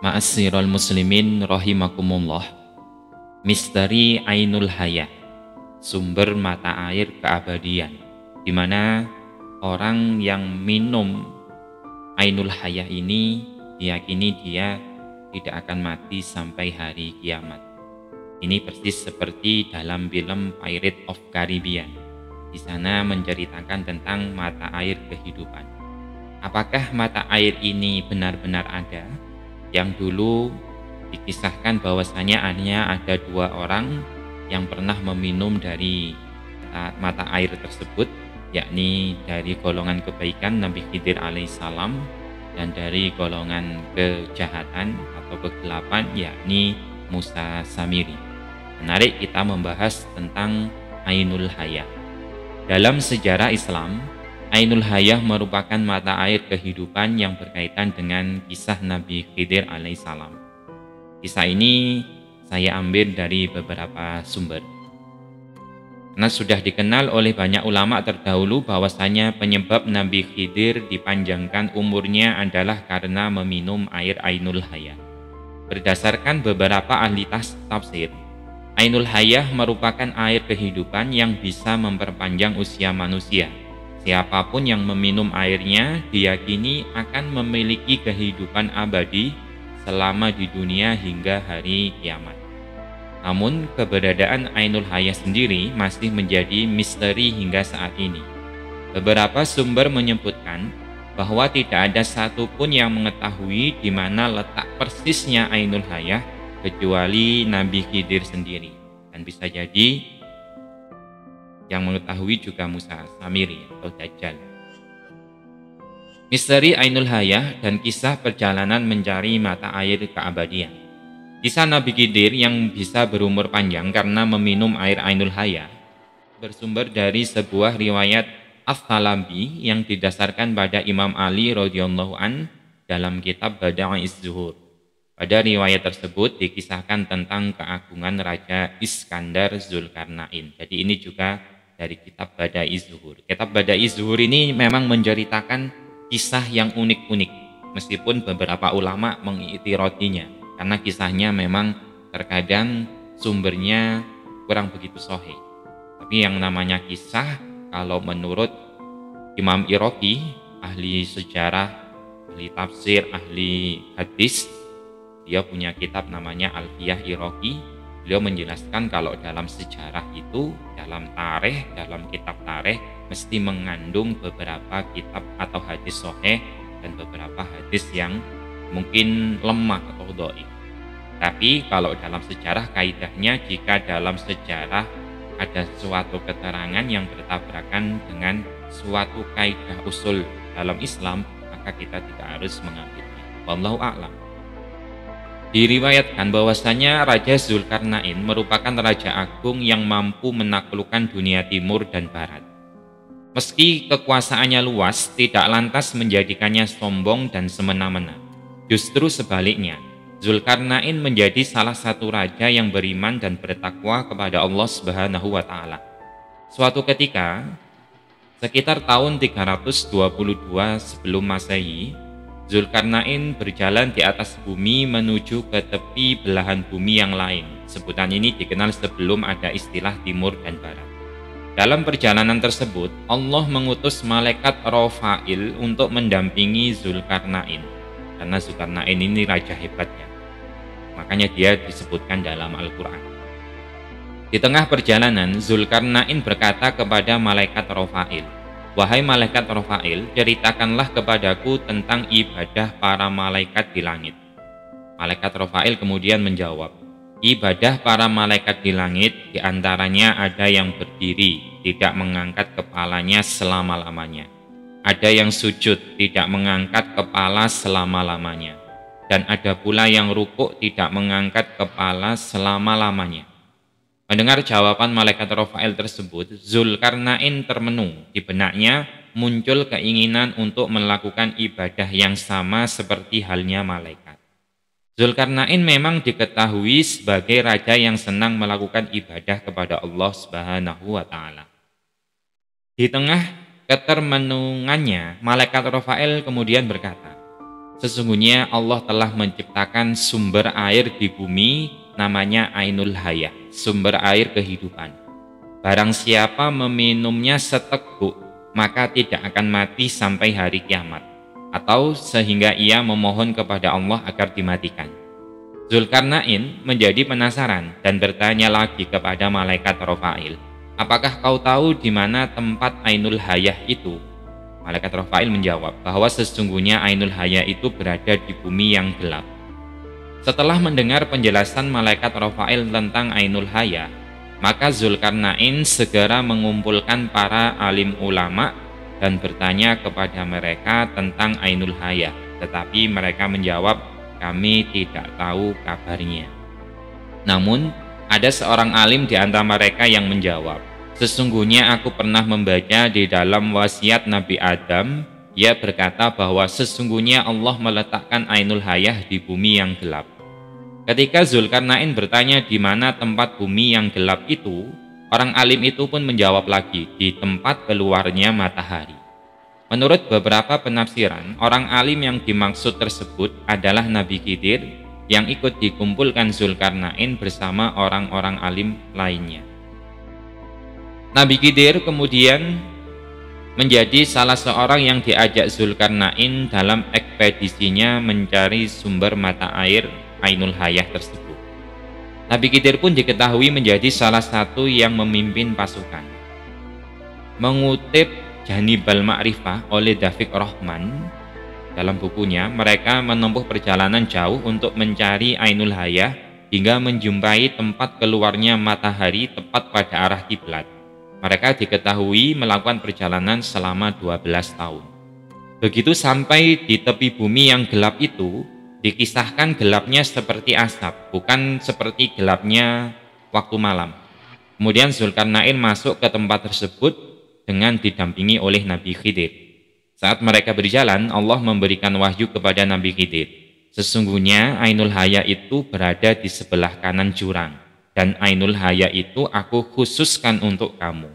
Ma'asyiral muslimin rahimakumullah. Misteri Ainul Hayah, sumber mata air keabadian, di mana orang yang minum Ainul Hayah ini diyakini dia tidak akan mati sampai hari kiamat. Ini persis seperti dalam film Pirates of Caribbean. Di sana menceritakan tentang mata air kehidupan. Apakah mata air ini benar-benar ada? Yang dulu dikisahkan bahwasanya hanya ada 2 orang yang pernah meminum dari mata air tersebut, yakni dari golongan kebaikan Nabi Khidir alaihissalam dan dari golongan kejahatan atau kegelapan yakni Musa Samiri. Menarik kita membahas tentang Ainul Hayah. Dalam sejarah Islam, Ainul Hayah merupakan mata air kehidupan yang berkaitan dengan kisah Nabi Khidir alaihissalam. Kisah ini saya ambil dari beberapa sumber. Karena sudah dikenal oleh banyak ulama terdahulu bahwasanya penyebab Nabi Khidir dipanjangkan umurnya adalah karena meminum air Ainul Hayah. Berdasarkan beberapa ahli tafsir, Ainul Hayah merupakan air kehidupan yang bisa memperpanjang usia manusia. Siapapun yang meminum airnya diyakini akan memiliki kehidupan abadi selama di dunia hingga hari kiamat. Namun keberadaan Ainul Hayah sendiri masih menjadi misteri hingga saat ini. Beberapa sumber menyebutkan bahwa tidak ada satupun yang mengetahui di mana letak persisnya Ainul Hayah kecuali Nabi Khidir sendiri. Dan bisa jadi yang mengetahui juga Musa Samiri atau Dajjal. Misteri Ainul Hayah dan kisah perjalanan mencari mata air keabadian. Kisah Nabi Khidir yang bisa berumur panjang karena meminum air Ainul Hayah bersumber dari sebuah riwayat As-Salabi yang didasarkan pada Imam Ali radhiyallahu an dalam kitab Bada'iz Zuhur. Pada riwayat tersebut dikisahkan tentang keagungan Raja Iskandar Zulkarnain. Jadi ini juga dari kitab Bada'iz Zuhur. Kitab Bada'iz Zuhur ini memang menceritakan kisah yang unik-unik, meskipun beberapa ulama mengiktiradinya, karena kisahnya memang terkadang sumbernya kurang begitu sahih. Tapi yang namanya kisah, kalau menurut Imam Iraqi, ahli sejarah, ahli tafsir, ahli hadis, dia punya kitab namanya Alfiyah Iraqi. Beliau menjelaskan kalau dalam sejarah itu, dalam tarikh, dalam kitab tarikh mesti mengandung beberapa kitab atau hadis sahih dan beberapa hadis yang mungkin lemah atau dhaif. Tapi kalau dalam sejarah kaidahnya, jika dalam sejarah ada suatu keterangan yang bertabrakan dengan suatu kaidah usul dalam Islam, maka kita tidak harus mengambilnya. Wallahu a'lam. Diriwayatkan bahwasanya Raja Zulkarnain merupakan raja agung yang mampu menaklukkan dunia timur dan barat. Meski kekuasaannya luas, tidak lantas menjadikannya sombong dan semena-mena. Justru sebaliknya, Zulkarnain menjadi salah satu raja yang beriman dan bertakwa kepada Allah Subhanahu wa taala. Suatu ketika, sekitar tahun 322 sebelum Masehi, Zulkarnain berjalan di atas bumi menuju ke tepi belahan bumi yang lain. Sebutan ini dikenal sebelum ada istilah timur dan barat. Dalam perjalanan tersebut, Allah mengutus malaikat Rafail untuk mendampingi Zulkarnain. Karena Zulkarnain ini raja hebatnya. Makanya dia disebutkan dalam Al-Quran. Di tengah perjalanan, Zulkarnain berkata kepada malaikat Rafail, "Wahai malaikat Rafail, ceritakanlah kepadaku tentang ibadah para malaikat di langit." Malaikat Rafail kemudian menjawab, "Ibadah para malaikat di langit diantaranya ada yang berdiri, tidak mengangkat kepalanya selama-lamanya. Ada yang sujud, tidak mengangkat kepala selama-lamanya. Dan ada pula yang rukuk, tidak mengangkat kepala selama-lamanya." Mendengar jawaban malaikat Rafail tersebut, Zulkarnain termenung. Di benaknya muncul keinginan untuk melakukan ibadah yang sama seperti halnya malaikat. Zulkarnain memang diketahui sebagai raja yang senang melakukan ibadah kepada Allah Subhanahu wa taala. Di tengah ketermenungannya, malaikat Rafail kemudian berkata, sesungguhnya Allah telah menciptakan sumber air di bumi namanya Ainul Hayah, sumber air kehidupan. Barang siapa meminumnya seteguk, maka tidak akan mati sampai hari kiamat, atau sehingga ia memohon kepada Allah agar dimatikan. Zulkarnain menjadi penasaran dan bertanya lagi kepada malaikat Rafail, apakah kau tahu di mana tempat Ainul Hayah itu? Malaikat Rafail menjawab bahwa sesungguhnya Ainul Hayah itu berada di bumi yang gelap. Setelah mendengar penjelasan malaikat Rafail tentang Ainul Hayah, maka Zulkarnain segera mengumpulkan para alim ulama dan bertanya kepada mereka tentang Ainul Hayah, tetapi mereka menjawab, kami tidak tahu kabarnya. Namun, ada seorang alim di antara mereka yang menjawab, sesungguhnya aku pernah membaca di dalam wasiat Nabi Adam, ia berkata bahwa sesungguhnya Allah meletakkan Ainul Hayah di bumi yang gelap. Ketika Zulkarnain bertanya di mana tempat bumi yang gelap itu, orang alim itu pun menjawab lagi, di tempat keluarnya matahari. Menurut beberapa penafsiran, orang alim yang dimaksud tersebut adalah Nabi Khidir yang ikut dikumpulkan Zulkarnain bersama orang-orang alim lainnya. Nabi Khidir kemudian menjadi salah seorang yang diajak Zulkarnain dalam ekspedisinya mencari sumber mata air Ainul Hayah tersebut. Nabi Khidir pun diketahui menjadi salah satu yang memimpin pasukan. Mengutip Janibal Ma'rifah oleh Dafiq Rahman dalam bukunya, mereka menempuh perjalanan jauh untuk mencari Ainul Hayah hingga menjumpai tempat keluarnya matahari tepat pada arah kiblat. Mereka diketahui melakukan perjalanan selama 12 tahun. Begitu sampai di tepi bumi yang gelap itu, dikisahkan gelapnya seperti asap, bukan seperti gelapnya waktu malam. Kemudian Zulkarnain masuk ke tempat tersebut dengan didampingi oleh Nabi Khidir. Saat mereka berjalan, Allah memberikan wahyu kepada Nabi Khidir. Sesungguhnya Ainul Hayah itu berada di sebelah kanan jurang, dan Ainul Hayah itu aku khususkan untuk kamu.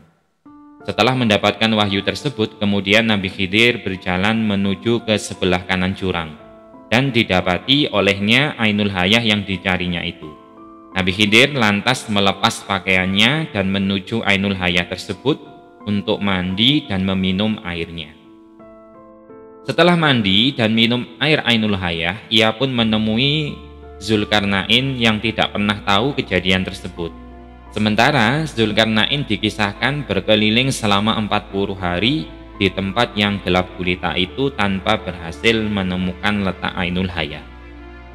Setelah mendapatkan wahyu tersebut, kemudian Nabi Khidir berjalan menuju ke sebelah kanan jurang, dan didapati olehnya Ainul Hayah yang dicarinya itu. Nabi Khidir lantas melepas pakaiannya dan menuju Ainul Hayah tersebut untuk mandi dan meminum airnya. Setelah mandi dan minum air Ainul Hayah, ia pun menemui Zulkarnain yang tidak pernah tahu kejadian tersebut. Sementara Zulkarnain dikisahkan berkeliling selama 40 hari di tempat yang gelap gulita itu tanpa berhasil menemukan letak Ainul Hayah.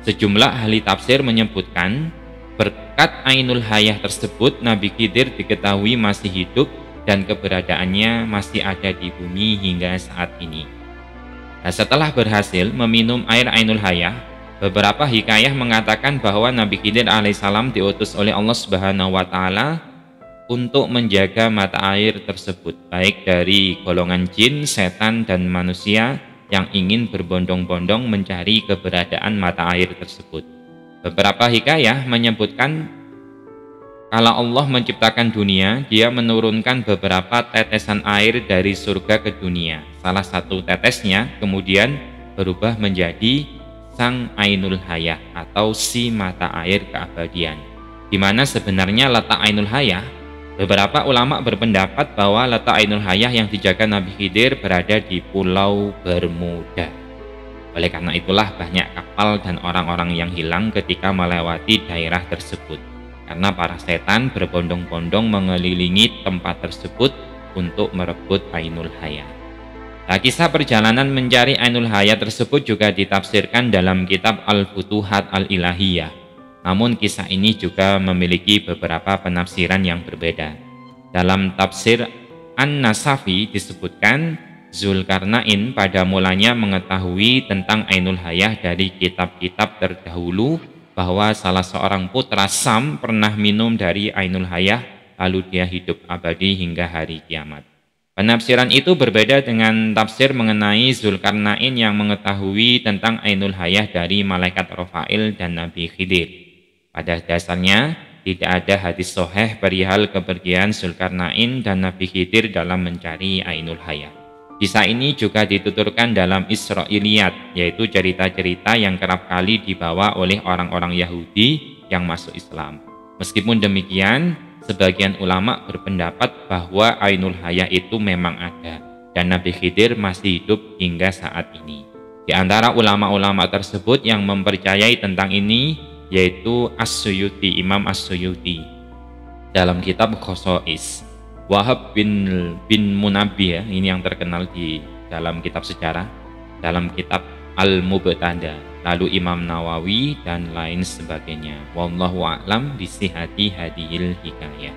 Sejumlah ahli tafsir menyebutkan berkat Ainul Hayah tersebut Nabi Khidir diketahui masih hidup dan keberadaannya masih ada di bumi hingga saat ini. Nah, setelah berhasil meminum air Ainul Hayah, beberapa hikayah mengatakan bahwa Nabi Khidir alaihissalam diutus oleh Allah Subhanahu wa Ta'ala untuk menjaga mata air tersebut, baik dari golongan jin, setan, dan manusia yang ingin berbondong-bondong mencari keberadaan mata air tersebut. Beberapa hikayah menyebutkan kalau Allah menciptakan dunia, Dia menurunkan beberapa tetesan air dari surga ke dunia. Salah satu tetesnya kemudian berubah menjadi Sang Ainul Hayah atau si mata air keabadian. Di mana sebenarnya letak Ainul Hayah? Beberapa ulama berpendapat bahwa letak Ainul Hayah yang dijaga Nabi Khidir berada di Pulau Bermuda. Oleh karena itulah banyak kapal dan orang-orang yang hilang ketika melewati daerah tersebut, karena para setan berbondong-bondong mengelilingi tempat tersebut untuk merebut Ainul Hayah. Nah, kisah perjalanan mencari Ainul Hayah tersebut juga ditafsirkan dalam kitab Al-Futuhat Al-Ilahiyah. Namun kisah ini juga memiliki beberapa penafsiran yang berbeda. Dalam tafsir An-Nasafi disebutkan Zulkarnain pada mulanya mengetahui tentang Ainul Hayah dari kitab-kitab terdahulu, bahwa salah seorang putra Sam pernah minum dari Ainul Hayah lalu dia hidup abadi hingga hari kiamat. Penafsiran itu berbeda dengan tafsir mengenai Zulkarnain yang mengetahui tentang Ainul Hayah dari malaikat Rafail dan Nabi Khidir. Pada dasarnya, tidak ada hadis sahih perihal kepergian Zulkarnain dan Nabi Khidir dalam mencari Ainul Hayah. Kisah ini juga dituturkan dalam Israiliyat, yaitu cerita-cerita yang kerap kali dibawa oleh orang-orang Yahudi yang masuk Islam. Meskipun demikian, sebagian ulama berpendapat bahwa Ainul Hayah itu memang ada, dan Nabi Khidir masih hidup hingga saat ini. Di antara ulama-ulama tersebut yang mempercayai tentang ini, yaitu As-Suyuti, Imam As-Suyuti. Dalam kitab Khosois, Wahab bin Munabbih, ya, ini yang terkenal di dalam kitab sejarah, dalam kitab Al-Mubtada, lalu Imam Nawawi dan lain sebagainya. Wallahu a'lam bisihhati hadhil hikayah.